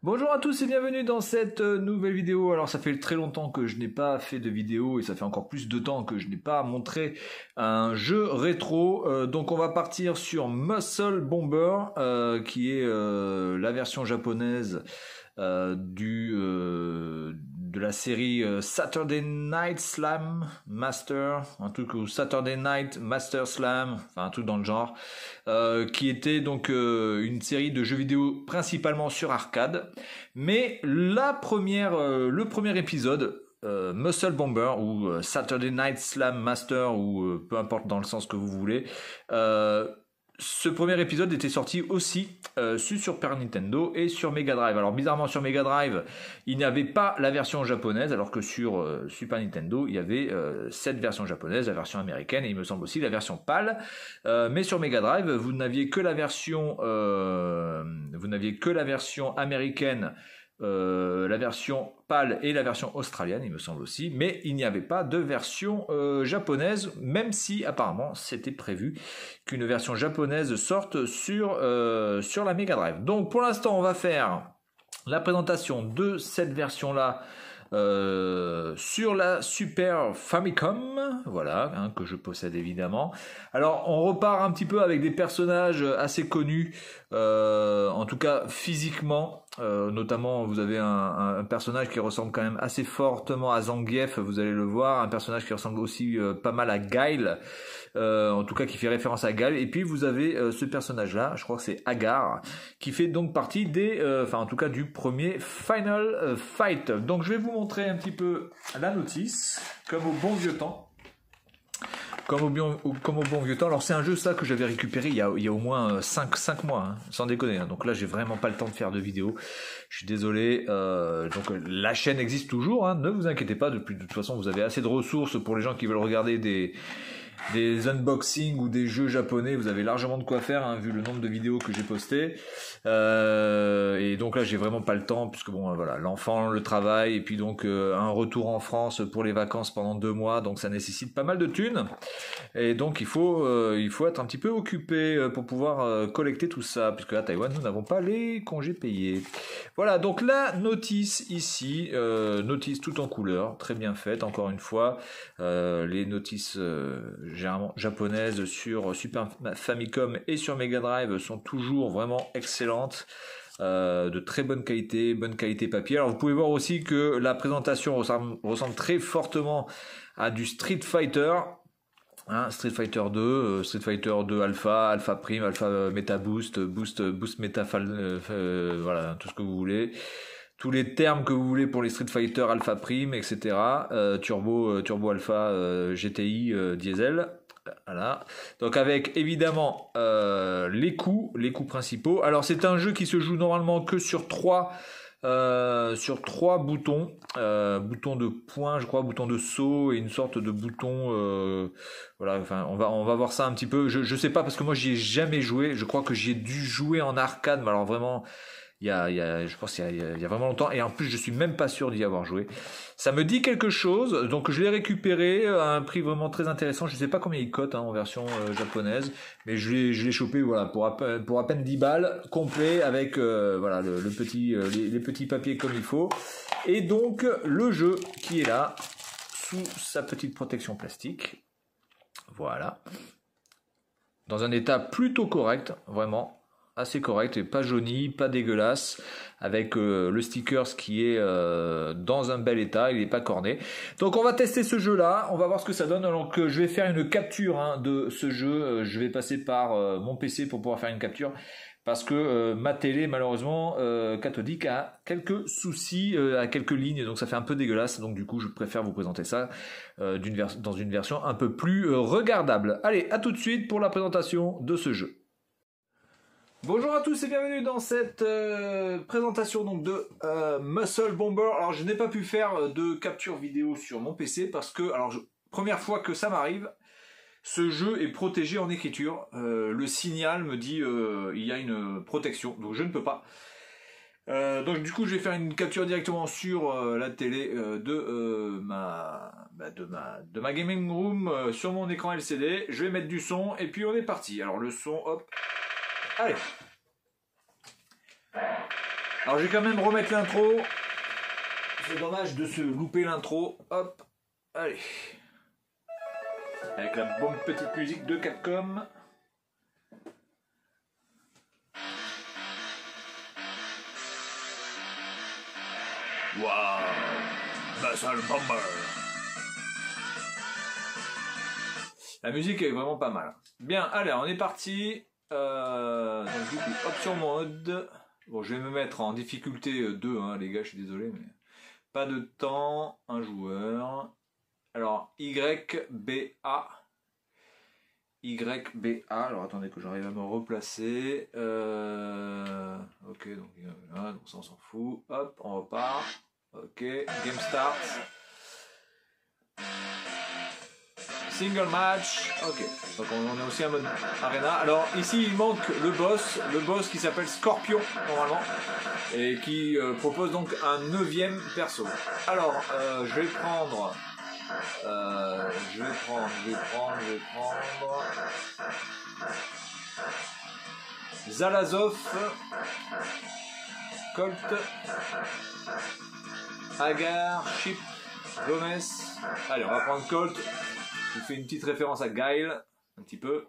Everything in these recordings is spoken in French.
Bonjour à tous et bienvenue dans cette nouvelle vidéo. Alors ça fait très longtemps que je n'ai pas fait de vidéo et ça fait encore plus de temps que je n'ai pas montré un jeu rétro. Donc on va partir sur Muscle Bomber qui est la version japonaise de la série Saturday Night Slam Master, un truc ou Saturday Night Master Slam, enfin un truc dans le genre, qui était donc une série de jeux vidéo principalement sur arcade, mais le premier épisode, Muscle Bomber ou Saturday Night Slam Master ou peu importe dans le sens que vous voulez, ce premier épisode était sorti aussi sur Super Nintendo et sur Mega Drive. Alors bizarrement sur Mega Drive, il n'y avait pas la version japonaise, alors que sur Super Nintendo, il y avait cette version japonaise, la version américaine et il me semble aussi la version PAL. Mais sur Mega Drive, vous n'aviez que la version américaine. La version PAL et la version australienne, il me semble aussi, mais il n'y avait pas de version japonaise, même si apparemment c'était prévu qu'une version japonaise sorte sur la Mega Drive. Donc pour l'instant, on va faire la présentation de cette version-là sur la Super Famicom, voilà, hein, que je possède évidemment. Alors on repart un petit peu avec des personnages assez connus, en tout cas physiquement. Notamment vous avez un personnage qui ressemble quand même assez fortement à Zangief, vous allez le voir, un personnage qui ressemble aussi pas mal à Guile, en tout cas qui fait référence à Guile, et puis vous avez ce personnage là, je crois que c'est Agar, qui fait donc partie en tout cas du premier Final Fight. Donc je vais vous montrer un petit peu la notice, comme au bon vieux temps. Comme au bon vieux temps. Alors c'est un jeu ça que j'avais récupéré il y a au moins 5 mois, hein, sans déconner. Hein. Donc là j'ai vraiment pas le temps de faire de vidéo. Je suis désolé. Donc la chaîne existe toujours, hein, ne vous inquiétez pas. De toute façon vous avez assez de ressources pour les gens qui veulent regarder des unboxings ou des jeux japonais, vous avez largement de quoi faire, hein, vu le nombre de vidéos que j'ai postées. Et donc là j'ai vraiment pas le temps, puisque bon voilà, l'enfant, le travail, et puis donc un retour en France pour les vacances pendant 2 mois, donc ça nécessite pas mal de thunes. Et donc il faut être un petit peu occupé pour pouvoir collecter tout ça, puisque à Taïwan nous n'avons pas les congés payés. Voilà, donc la notice ici, notice tout en couleur, très bien faite, encore une fois. Les notices généralement japonaises sur Super Famicom et sur Mega Drive sont toujours vraiment excellentes, de très bonne qualité papier. Alors vous pouvez voir aussi que la présentation ressemble très fortement à du Street Fighter. Hein, Street Fighter 2, Street Fighter 2 Alpha, Alpha Prime, Alpha Meta Boost, Boost Meta, voilà, tout ce que vous voulez. Tous les termes que vous voulez pour les Street Fighter Alpha Prime, etc. Turbo Alpha, GTI, Diesel. Voilà. Donc avec évidemment les coups principaux. Alors c'est un jeu qui se joue normalement que sur trois boutons, bouton de point, je crois, bouton de saut et une sorte de bouton, voilà, enfin on va voir ça un petit peu. Je sais pas parce que moi j'y ai jamais joué. Je crois que j'y ai dû jouer en arcade, mais alors vraiment je pense qu'il y a vraiment longtemps, et en plus je suis même pas sûr d'y avoir joué. Ça me dit quelque chose, donc je l'ai récupéré à un prix vraiment très intéressant. Je sais pas combien il cote, hein, en version japonaise, mais je l'ai chopé, voilà, pour à peine 10 balles, complet, avec voilà les petits papiers comme il faut, et donc le jeu qui est là sous sa petite protection plastique, voilà, dans un état plutôt correct, vraiment assez correct et pas jauni, pas dégueulasse, avec le sticker qui est dans un bel état, il n'est pas corné. Donc on va tester ce jeu là, on va voir ce que ça donne. Alors que je vais faire une capture, hein, de ce jeu, je vais passer par mon PC pour pouvoir faire une capture, parce que ma télé malheureusement cathodique a quelques soucis à quelques lignes, donc ça fait un peu dégueulasse, donc du coup je préfère vous présenter ça dans une version un peu plus regardable. Allez, à tout de suite pour la présentation de ce jeu. Bonjour à tous et bienvenue dans cette présentation donc de Muscle Bomber. Alors je n'ai pas pu faire de capture vidéo sur mon PC parce que, première fois que ça m'arrive, ce jeu est protégé en écriture. Le signal me dit il y a une protection, donc je ne peux pas. Donc du coup je vais faire une capture directement sur la télé de ma gaming room, sur mon écran LCD. Je vais mettre du son et puis on est parti. Alors le son, hop. Allez. Alors je vais quand même remettre l'intro. C'est dommage de se louper l'intro. Hop, allez. Avec la bonne petite musique de Capcom. Waouh, Muscle Bomber. La musique est vraiment pas mal. Bien, allez, on est parti. Donc du coup, option mode. Bon, je vais me mettre en difficulté 2, hein, les gars, je suis désolé, mais pas de temps, un joueur. Alors, YBA. YBA, alors attendez que j'arrive à me replacer. Ok, donc ça on s'en fout. Hop, on repart. Ok, game start. Single match. Ok, donc on est aussi en mode arena. Alors ici il manque le boss qui s'appelle Scorpion normalement. Et qui propose donc un 9e perso. Alors, je vais prendre... Zalazov, Colt, Hagar, Chip, Gomez. Allez, on va prendre Colt. Je fais une petite référence à Guile, un petit peu.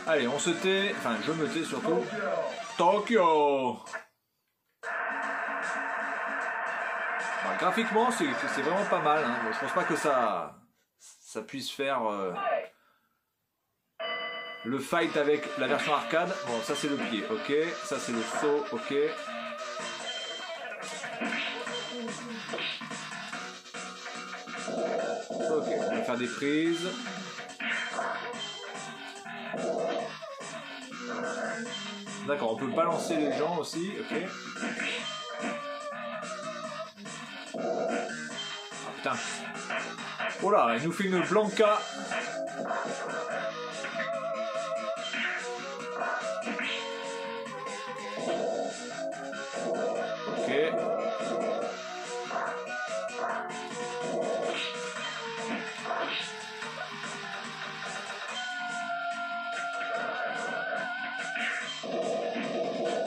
Allez, on se tait, enfin je me tais surtout. Tokyo. Bon, graphiquement, c'est vraiment pas mal. Hein. Bon, je pense pas que ça puisse faire le fight avec la version arcade. Bon, ça c'est le pied, ok. Ça c'est le saut, ok. Ok, on va faire des prises. D'accord, on peut balancer les gens aussi, ok. Ah putain. Oh là, il nous fait une Blanca. Ok.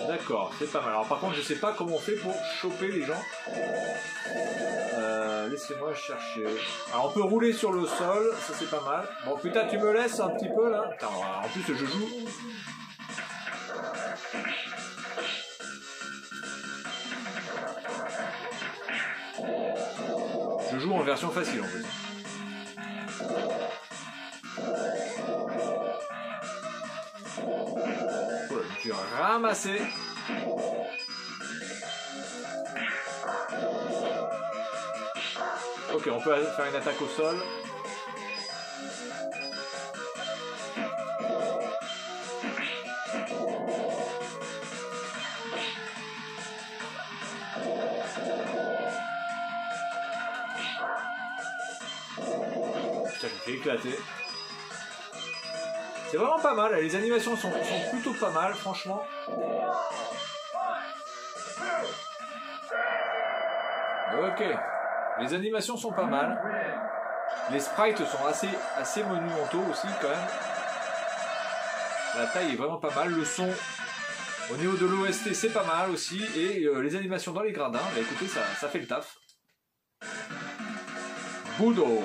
D'accord, c'est pas mal. Alors par contre, je sais pas comment on fait pour choper les gens. Laissez-moi chercher. Alors on peut rouler sur le sol, ça c'est pas mal. Bon putain, tu me laisses un petit peu là. Putain, en plus je joue. Je joue en version facile en plus. Voilà, je me suis ramassé. Ok, on peut faire une attaque au sol. Putain, je me fais éclater. C'est vraiment pas mal, les animations sont plutôt pas mal, franchement. Ok. Les animations sont pas mal. Les sprites sont assez monumentaux aussi quand même. La taille est vraiment pas mal. Le son au niveau de l'OST c'est pas mal aussi. Et les animations dans les gradins, bah écoutez, ça fait le taf. Budo.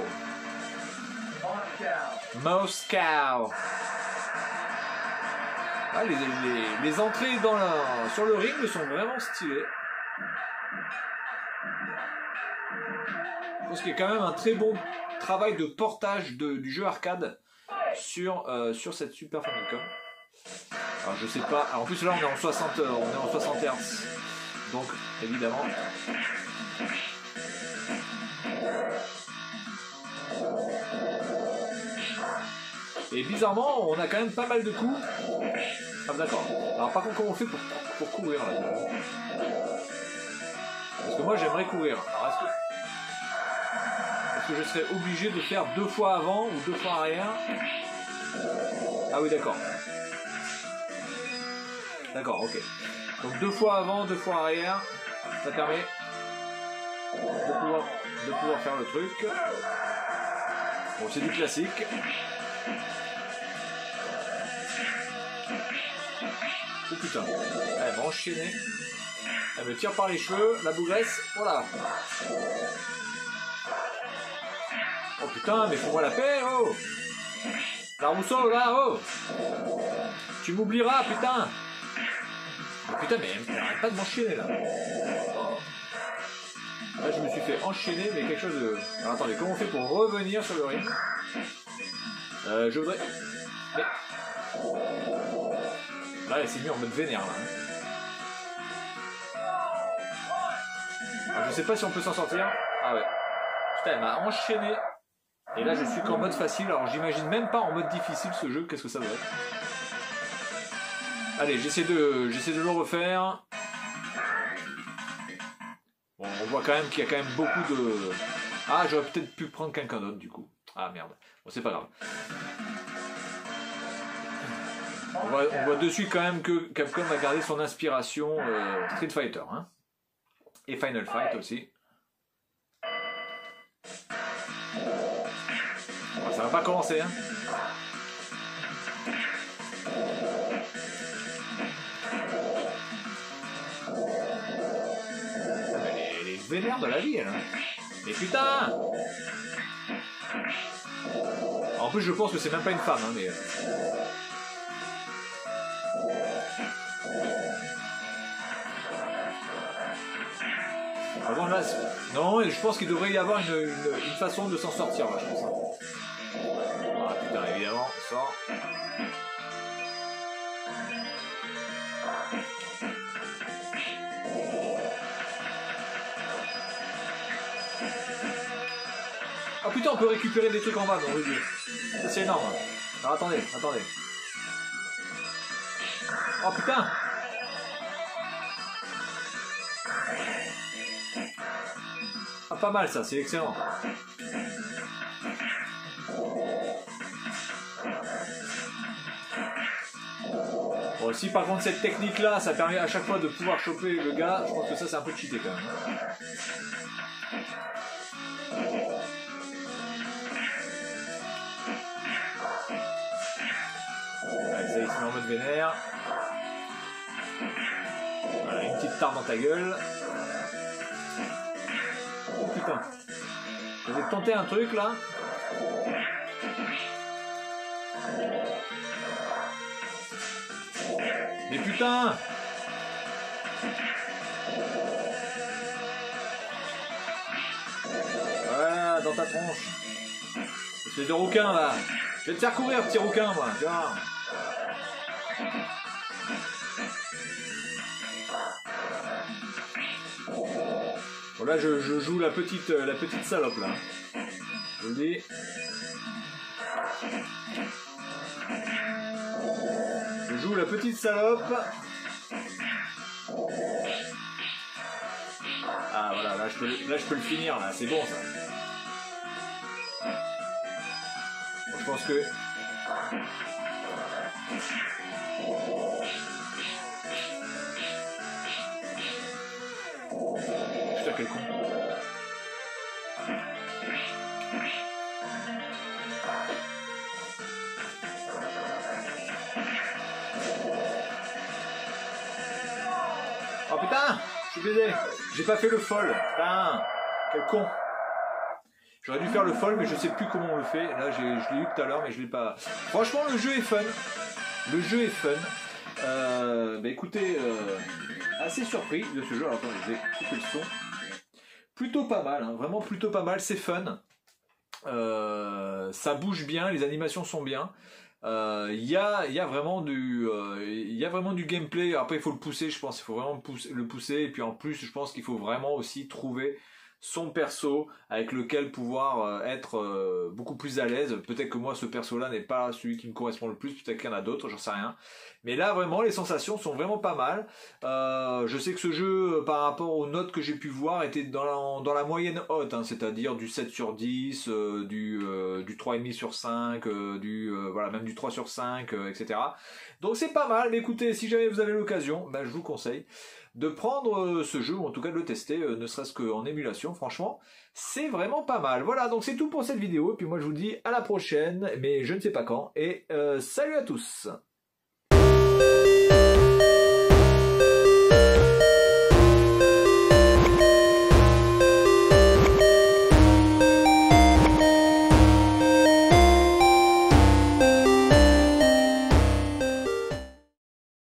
Moscow. Ah, les entrées sur le ring sont vraiment stylées. Je pense qu'il y a quand même un très bon travail de portage du jeu arcade sur cette Super Famicom. Alors je sais pas. Alors, en plus là on est en 60 Hz. Donc évidemment. Et bizarrement, on a quand même pas mal de coups. Ah d'accord. Alors par contre, comment on fait pour courir là? Parce que moi j'aimerais courir. Alors est-ce que je serais obligé de faire 2 fois avant ou 2 fois arrière? Ah oui d'accord. D'accord, ok. Donc 2 fois avant, 2 fois arrière, ça permet de pouvoir faire le truc. Bon, c'est du classique. Oh putain, elle m'a enchaîné. Elle me tire par les cheveux, la bougresse, voilà. Oh putain, mais fous-moi la paix, oh. La Rousseau, là, oh. Tu m'oublieras, putain. Oh, putain, mais elle arrête pas de m'enchaîner, là. Oh. Là, je me suis fait enchaîner, mais quelque chose de... Alors, attendez, comment on fait pour revenir sur le ring? Je voudrais... Mais... Là, elle s'est mise en mode vénère, là. Alors, je sais pas si on peut s'en sortir. Ah ouais. Putain, elle m'a enchaîné. Et là, je suis qu'en mode facile. Alors, j'imagine même pas en mode difficile ce jeu. Qu'est-ce que ça doit être? Allez, j'essaie de le refaire. Bon, on voit quand même qu'il y a quand même beaucoup de... Ah, j'aurais peut-être pu prendre quelqu'un d'autre, du coup. Ah, merde. Bon, c'est pas grave. On voit de suite quand même que Capcom a gardé son inspiration Street Fighter. Hein. Et Final Fight aussi. Bon, ça va pas commencer. Hein. Elle est vénère de la vie, elle. Hein. Mais putain! En plus, je pense que c'est même pas une femme, hein, mais... Avant, là, non, je pense qu'il devrait y avoir une façon de s'en sortir, là, je pense. Hein. Ah putain, évidemment, sort. Ah putain, on peut récupérer des trucs en bas dans le jeu. Ça c'est énorme. Alors attendez. Oh putain. Ah pas mal ça, c'est excellent. Bon, si par contre cette technique là, ça permet à chaque fois de pouvoir choper le gars, je pense que ça c'est un peu cheaté quand même. Allez, ça y est, il se met en mode vénère. Voilà, une petite tarte dans ta gueule. Oh putain. Je vais tenter un truc là. Mais putain! Voilà, dans ta tronche. Espèce de rouquin là. Je vais te faire courir, petit rouquin, moi. Tu vois. Bon là, je joue la petite salope là. Je le dis. Je joue la petite salope. Ah voilà, là je peux le finir là, c'est bon ça. Bon, je pense que... Putain quel con. Oh putain, je suis baisé. J'ai pas fait le folle. Putain, quel con. J'aurais dû faire le folle, mais je sais plus comment on le fait. Là, je l'ai eu tout à l'heure, mais je l'ai pas. Franchement, le jeu est fun. Le jeu est fun. Bah écoutez, assez surpris de ce jeu. Alors attendez, je vais couper le son. Plutôt pas mal, hein. Vraiment plutôt pas mal. C'est fun. Ça bouge bien, les animations sont bien. Il y a vraiment du gameplay. Après il faut le pousser, je pense, il faut vraiment le pousser, et puis en plus je pense qu'il faut vraiment aussi trouver son perso avec lequel pouvoir être beaucoup plus à l'aise. Peut-être que moi ce perso là n'est pas celui qui me correspond le plus, peut-être qu'il y en a d'autres, j'en sais rien. Mais là vraiment les sensations sont vraiment pas mal. Je sais que ce jeu par rapport aux notes que j'ai pu voir était dans la moyenne haute, hein, c'est-à-dire du 7 sur 10, du 3,5 sur 5, voilà, même du 3 sur 5, etc. Donc c'est pas mal, mais écoutez, si jamais vous avez l'occasion, je vous conseille de prendre ce jeu, ou en tout cas de le tester, ne serait-ce qu'en émulation, franchement, c'est vraiment pas mal. Voilà, donc c'est tout pour cette vidéo, et puis moi je vous dis à la prochaine, mais je ne sais pas quand, et salut à tous!